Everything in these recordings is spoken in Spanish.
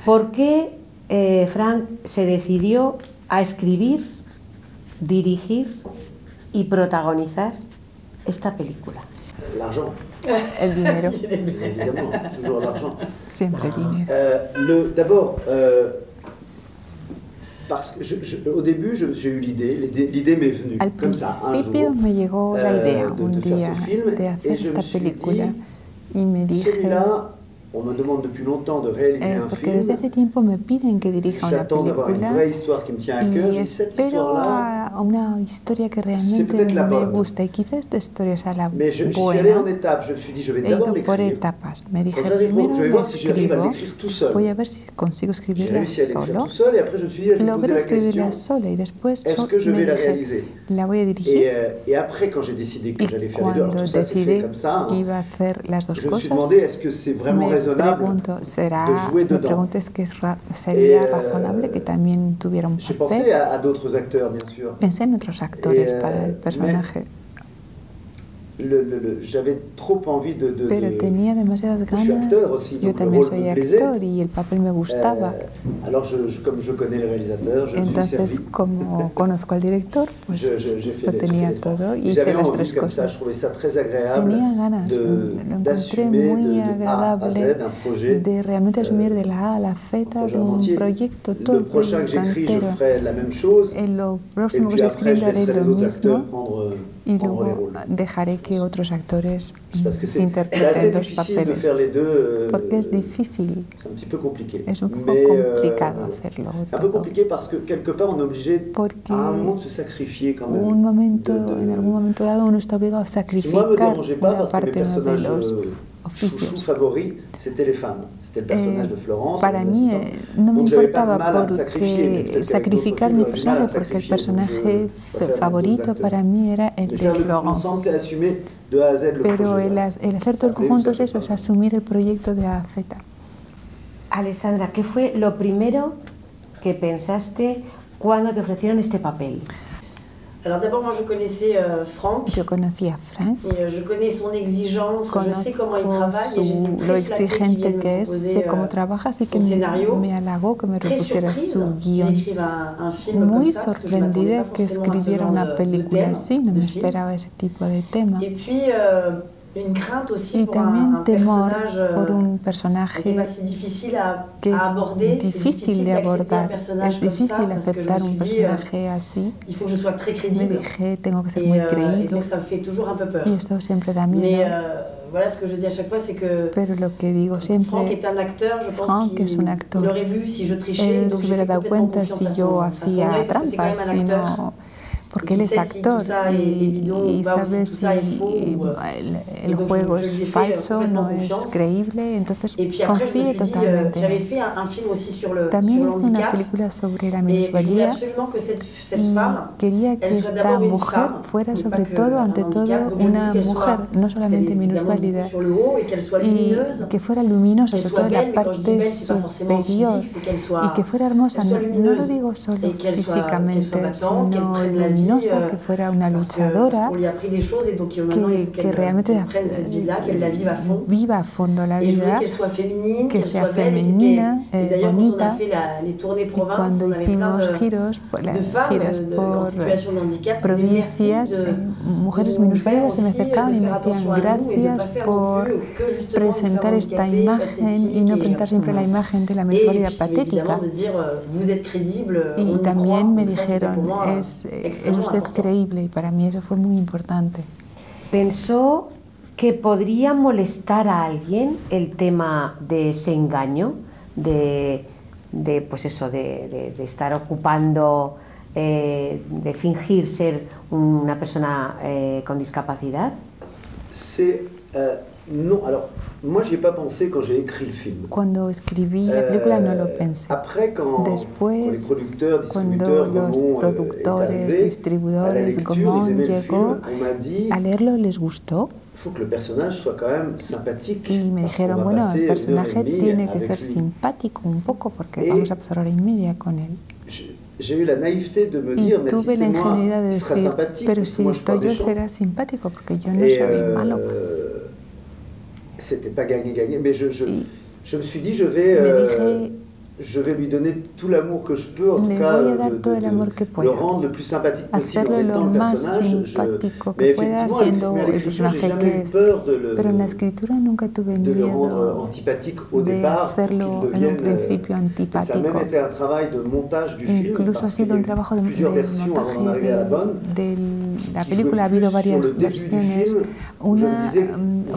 ¿Por qué Frank se decidió a escribir, dirigir y protagonizar esta película? L'argent. El dinero. Évidemment, toujours l'argent. Siempre el dinero. D'abord, parce que au début, j'ai eu l'idée m'est venue Al comme ça, un principio jour, me llegó la idea un de faire día ce film, de hacer et je esta me suis película dit, y me dije, celui-là, on me demande depuis longtemps de réaliser un porque desde hace film. tiempo me piden que dirija una J'attends d'avoir une película vraie histoire qui me tient à cœur. y Et cette espero histoire-là, a una historia que c'est realmente peut-être la me bonne. gusta y quizá esta historia sea la Mais je suis allé en buena. étapes. Je me suis dit, je vais He d'abord ido por l'écrire. etapas. Me dije, Quand j'arrive, primero je vais la voir si j'arrive à escribo, l'écrire tout seul. voy a ver si consigo J'ai escribirla réussi à l'écrire solo. tout seul et après je me suis dit, je vais me poser Logré la escribirla question, sola y después est-ce que je me vais la dije, réaliser? la voy a dirigir. Et après, quand j'ai décidé que Y j'allais faire les deux, alors cuando tout ça s'est fait decidí comme ça, que iba a hacer las dos je me suis cosas, demandé, est-ce que c'est vraiment me raisonnable pregunto, de jouer me dedans? pregunto, ¿es que sería Et, razonable que también tuviera un J'ai pensé papel? à d'autres acteurs, bien sûr. Pensé en otros actores Et, para el personaje, J'avais trop envie de pero tenía demasiadas je suis ganas. acteur aussi, Yo donc le también rôle soy me plaisait. actor y el papel me gustaba. Alors, comme je connais le réalisateur, je me suis Entonces, servi. como conozco al director, pues J'ai fait lo des- tenía j'ai fait des- todo y hice J'avais las envie tres comme ça, je cosas. trouvais ça très agréable Tenía ganas, lo encontré d'assumer muy de A à Z agradable un projet. de realmente asumir de la A a la Z projet de un entier. proyecto, todo Le el prochain que proyecto j'écris, je entero. ferai la même chose. En lo Et próximo puis que après, escribiré je haré laisserai lo les autres acteurs mismo prendre y les luego rôles. dejaré que otros actores Parce que c'est assez interpreten los difficile de papeles. faire les deux. Porque es difícil, C'est un petit peu compliqué. es un poco Mais, complicado hacerlo c'est un peu todo. compliqué parce que quelque part on est obligé Porque à un moment de se sacrifier quand même. en algún momento dado uno está obligado a Ce qui moi me sacrificar dérangeait pas una parce que mes parte de personnages los chouchous oficios. favoris, c'était les femmes. C'était le personnage de Florence. Para mon mí assistante. no me Donc, j'avais pas de importaba mal à me sacrifier, mais peut-être porque qu'avec sacrificar d'autres mi films, j'aurais du mal à personaje me porque el sacrifier, personaje donc je préfère favorito d'autres para acteurs. mí era el Mais de faire le Florence. ensemble, c'est assumer de A à Z le Pero projet. el voilà. hacer todo Ça plaît ou juntos ça plaît eso es pas. asumir el proyecto de A a Z. Alessandra, ¿qué fue lo primero que pensaste cuando te ofrecieron este papel? Alors d'abord, moi je connaissais Franck Yo conocí a Frank, et je connais son exigence, je sais comment il conozco travaille et j'étais lo très flattée qu'il exigente vienne que me es, proposer sé cómo trabaja, así que son scénario. me halagó que me Très propusiera surprise su qu'il guión. écrive un film Muy comme ça, parce que je m'attendais sorprendida pas que forcément à ce escribiera genre una de película thème, así, no de me film. esperaba ese tipo de tema. Et puis une crainte aussi Y pour también un temor personnage por un qui est personaje pas si difficile que à es aborder, c'est difícil difficile de d'accepter un abordar. personnage Es comme ça, difícil parce que je aceptar me un suis dit, personaje así. il faut que je sois très Me crédible. dije, tengo que ser Et, muy et creíble. donc ça me fait toujours un peu peur. Y esto siempre da Mais miedo. voilà, ce que je dis à chaque fois, c'est que Pero lo que digo Franck siempre, est un acteur, je pense Franck es un qu'il actor. aurait vu si je trichais, Él donc se j'ai hubiera fait dado complètement cuenta confiance si yo à son œil, hacía parce que c'est quand trampas, même un acteur. sino porque él es Qui sait si actor tout ça est bidon y ou pas, ou sabe si tout si ça est faux, ou, el donc juego je lui ai es fait falso, complètement no es confiance. creíble, entonces Et puis après, je confié me suis dit, totalmente. j'avais fait un film aussi sur le También hice una handicap, película sobre la et je voulais minusvalía absolument que cette y femme, quería que elle soit esta d'abord une mujer femme, fuera mais sobre pas que todo, un ante handicap, todo, donc je una voulais qu'elle mujer, soit, no parce qu'elle solamente est évidemment minusválida, beaucoup sur le haut, et qu'elle soit y lumineuse, que fuera luminosa, qu'elle sobre soit todo belle, la mais quand je dis parte belle, c'est pas forcément superior, physique, c'est qu'elle y soit, que fuera hermosa, qu'elle soit no lo lumineuse, digo solo et qu'elle soit físicamente, battante, qu'elle sino prenne la vie, luminosa, que fuera una parce luchadora, qu'on lui a appris des choses, et donc maintenant il faut que realmente qu'elle prenne cette vie-là, qu'elle la vive à fond. viva a fondo la Et je voulais vida, qu'elle soit féminine, que qu'elle sea soit belle. femenina, Et d'ailleurs, quand on a bonita. fait les tournées Y province, cuando on avait plein hicimos giros, de femmes giras en por situation de handicap qui disaient merci provincias, mujeres de nous minusválidas se me faire acercaban y aussi, me de faire decían attention à nous et de gracias pas faire por non plus que justement une presentar femme esta handicapée, imagen y no pathétique, presentar siempre la imagen de la et minusvalía puis patética. évidemment de dire vous êtes crédible, on Y y también croit. me Donc ça, c'était pour dijeron, moi es extrêmement usted important. creíble, y para mí eso fue muy importante. ¿Pensó que podría molestar a alguien el tema de ese engaño, pues eso, de estar ocupando, de fingir ser una persona con discapacidad? Non, alors moi j'y ai pas pensé quand j'ai écrit le film. Cuando escribí la película no lo pensé. Après, quand les Después, producteurs, cuando distributeurs, los Gaumont productores, est arrivé, à la distribuidores, lecture, ils Gaumont aimaient le llegó, film, on m'a dit a leerlo les gustó il faut que le personnage soit quand même sympathique. y me parce qu'on dijeron, va bueno, passer el 1 heure personaje et demie tiene que avec ser lui. simpático un poco porque Et vamos a pasar hora y media con él. J'ai eu la naïveté de me Y dire, mais si tuve c'est la moi, ingenuidad de il sera decir, sympathique, pero parce que si moi je parle estoy des yo gens. será simpático porque yo no Et soy malo. c'était pas gagné-gagné, mais je me suis dit, je Me dije, je vais lui donner tout l'amour que je peux, en tout Le cas, voy a dar todo el amor que le pueda. rendre le plus sympathique possible en Hacerle étant lo le más personnage. simpático Mais que pueda effectivement, siendo mais à el l'écriture, j'ai personaje jamais que eu es. peur Pero en la escritura nunca tuve de le rendre miedo antipathique au de départ, pour hacerlo qu'il en un devienne. principio Ça a même antipático. été un travail de montage du film, Incluso ha parce qu'il y sido a un eu trabajo de plusieurs versions avant d'en montaje arriver à la bonne. de la qui película. Ha jouait habido plus sur varias le début du versiones. film, où je me Una disais,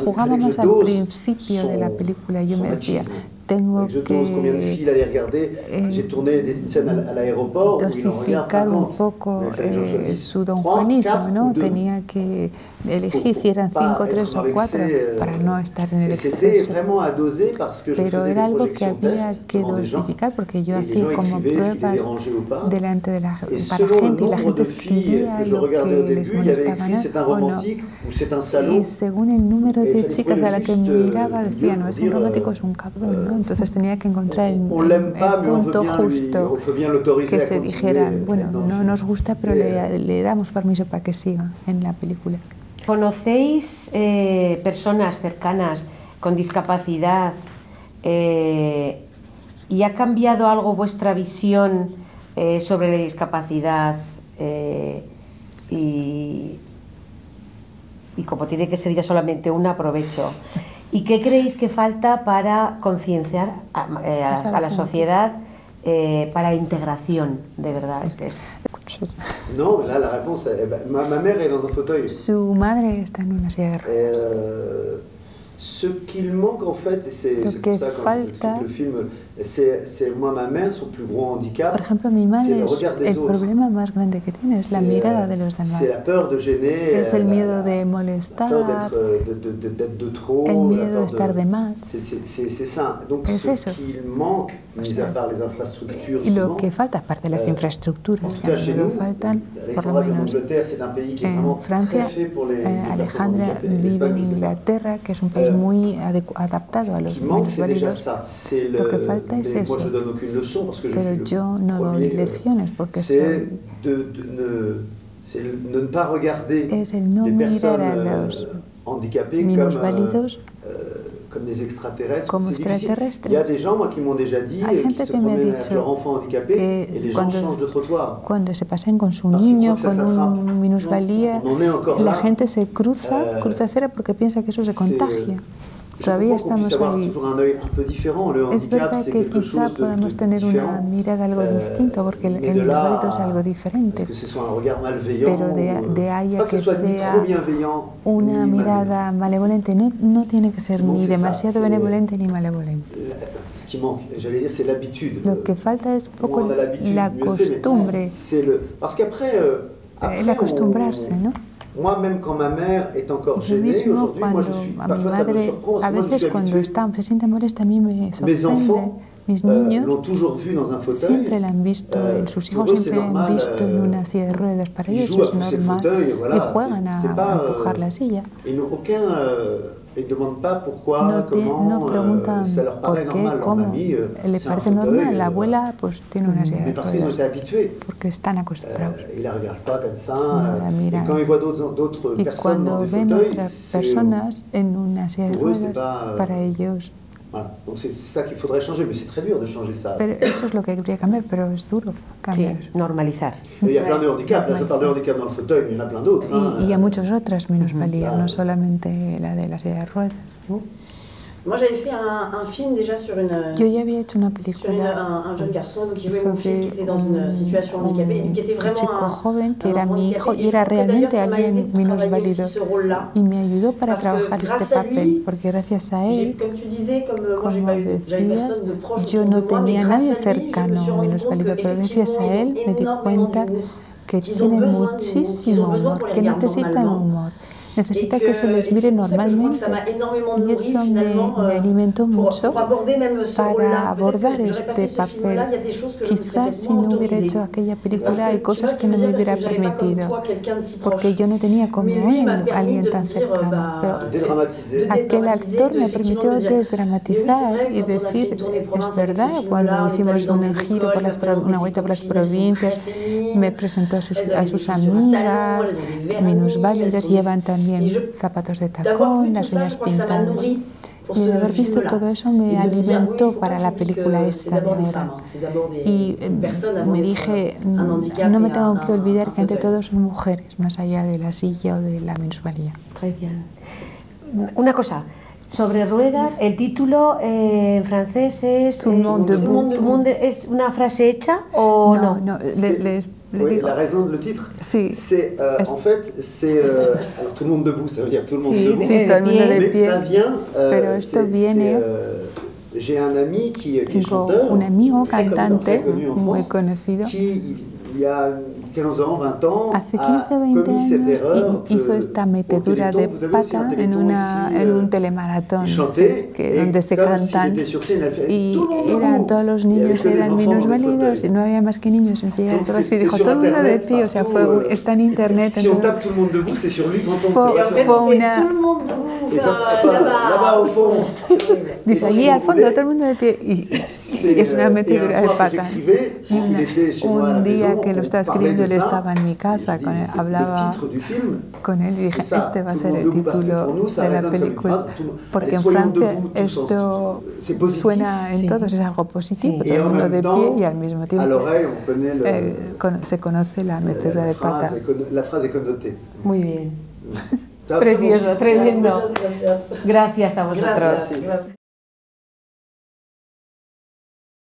jugaba il fallait que más je al dose principio de la película. Yo son me decía, machisme. tengo Je dose combien de filles il allait regarder. J'ai tourné une scène à l'aéroport où il en regarde dosificar un 50. poco Mais il fallait que j'en choisisse su don 3, Juanismo, 4 ¿no? ou 2. Tenía que elegir si eran 5, 3 o 4 para no estar en el Et c'était exceso. vraiment à doser parce que je Pero faisais era des algo que projections había test que devant des gens. dosificar porque yo Et les hacía gens como écrivaient ce qui les pruebas dérangeait ou pas. delante de la Et para selon gente y le la nombre gente de filles escribía que je lo regardais au que les début, il y avait molestaba écrit c'est un o no. romantique ou c'est un salaud. Y según el número Et de fallait chicas trouver a la le que juste miraba milieu decía, no pour es un dire, romántico, es un cabrón, ¿no? Entonces tenía que encontrar on l'aime pas, mais on veut punto bien lui, justo on veut bien l'autoriser que à se continuer dijera, bueno, dans le no film. nos gusta, pero le damos permiso para que siga en la película. ¿Conocéis personas cercanas con discapacidad y ha cambiado algo vuestra visión sobre la discapacidad y como tiene que ser ya solamente un aprovecho? ¿Y qué creéis que falta para concienciar a la sociedad para integración, de verdad? Non, là la réponse, ma mère est dans un fauteuil. Su madre está en una silla de ruedas. Ce qu'il manque en fait, et c'est pour ça quand j'explique le film, c'est moi, ma mère, son plus gros handicap. Por ejemplo, mi madre, c'est le regard des el autres. problema más grande que tiene es la mirada de los demás. C'est la peur de gêner. Es el miedo de la molestar. peur d'être de trop. El miedo de estar de más. C'est ça. Donc Es ce eso. qu'il manque, mis à part les infrastructures. Y lo que falta, aparte de las infraestructuras que a menudo faltan, por lo menos en Francia, Alejandra vive en Inglaterra, que es un país muy adaptado a los minusválidos. Lo que falta es eso. Pero yo no doy lecciones porque soy... Es el no mirar a los minusválidos comme des extraterrestres. Como extraterrestres. Il y a des gens, moi, qui m'ont déjà dit qu'ils se promènent avec leur enfant handicapé et les gens changent de trottoir. Cuando se pasen con su niño, con un minusvalía, la gente se cruza acera porque piensa que eso se contagia. Todavía estamos ahí. Es verdad que quizá podamos tener una mirada algo distinta porque el minusválido es algo diferente, pero de ahí a que sea una mirada malevolente, no tiene que ser ni demasiado benevolente ni malevolente. Lo que falta es poco la costumbre, el acostumbrarse, ¿no? Moi, même quand ma mère est encore Yo gênée, mismo, aujourd'hui, moi, je suis, a mi parfois ça me madre, surprend, parce a que moi, je veces suis cuando habitué. se siente molesta, a mí me Mes sorprende. enfants Mis niños l'ont toujours vu dans un fauteuil. siempre la han visto, sus hijos pour eux, siempre c'est han normal, visto en una silla de ruedas, para ils ellos jouent à es pousser le normal fauteuil, voilà, y juegan c'est a pas, empujar la silla. Ils n'ont aucun... ils ne demandent pas pourquoi, No comment, preguntan ça leur paraît por qué, normal. Leur cómo, mamie, les c'est un parece fauteuil, normal. La abuela pues tiene una silla mais de parce qu'ils ont ruedas été habitués. porque están acostumbrados. Ils la regardent pas comme ça. la miran. Et quand ils voient d'autres Y personnes dans cuando des ven fauteuils, otras personas en una silla de pour eux, c'est ruedas, pas, para ellos... Voilà. Donc c'est ça qu'il faudrait changer, mais c'est très dur de changer ça. Pero eso es lo que habría que cambiar, pero es duro cambiar. Sí, normalizar. Et il y a plein de handicaps. Là, je parle de handicap dans le fauteuil, mais il y en a plein d'autres. Y a muchas otras minusvalías, no solamente la de la silla de ruedas. Moi, j'avais fait un film déjà sur Yo ya había hecho una sur película un jeune garçon donc, qui jouait mon sobre fils qui était dans une situation handicapée, qui était un vraiment chico joven que un era enfant mi hijo handicapé. y era je crois que d'ailleurs, realmente ça m'a aidé alguien pour travailler minusválido. aussi ce rôle-là. Y me ayudó para Parce que trabajar grâce este à lui, papel, porque gracias a él, Comme tu disais, comme moi como j'avais decías, personne de proche yo autour no de moi, mais tenía grâce nadie à lui, je me suis cercano rendu minusválido, compte que pero gracias a él me di cuenta que tienen muchísimo humor, que necesitan humor. Necesita que se les mire normalmente y eso me alimentó mucho para abordar este papel. Quizás si no hubiera hecho aquella película hay cosas que no me hubiera permitido, porque yo no tenía como él alguien tan cercano. Pero aquel actor me permitió desdramatizar y decir, es verdad, cuando hicimos un giro por una vuelta por las provincias, me presentó a sus amigas minusválidas, llevan también zapatos de tacón, las uñas pintadas. pour y de ce haber visto film-là. todo eso me alimentó para la película C'est esta de d'abord des ahora. femmes, c'est d'abord des Y personnes avant me d'être dije, un handicap no me et tengo un que olvidar que ante fauteuil. todo son mujeres, más allá de la silla o de la minusvalía. Très bien. Una cosa, sobre ruedas, el título en francés es... Tout le monde debout. ¿Tout le monde ¿Es una frase hecha o no? No, Oui, la raison de le titre, Sí. c'est en fait, c'est alors tout le monde debout, ça veut dire tout le monde debout. Sí, todo el mundo de Mais pie. ça vient, Pero esto viene. J'ai un ami qui est Tengo chanteur, un amigo très cantante connu en muy France, conocido. qui il y a 15 ans, 20 ans, Hace a 15 20 commis cette años erreur hizo esta metedura de pata en un telemaratón donde se cantan y todos los niños eran minusválidos y no había más que niños en silla de ruedas y dijo todo el mundo de pie, o sea, está en internet. Si on tape tout le monde debout, c'est sur lui qu'on tombe. Tout le monde debout, là-bas au fond. Dice allí al fondo todo el mundo de pie y es una metedura de pata. Y un día que lo estaba escribiendo, él estaba en mi casa, hablaba con él y dije, este va a ser el título de la película, porque en Francia esto suena en todos, es algo positivo, todo el mundo de pie y al mismo tiempo se conoce la metedura de pata. Muy bien. Precioso, tremendo. Gracias a vosotros. Gracias.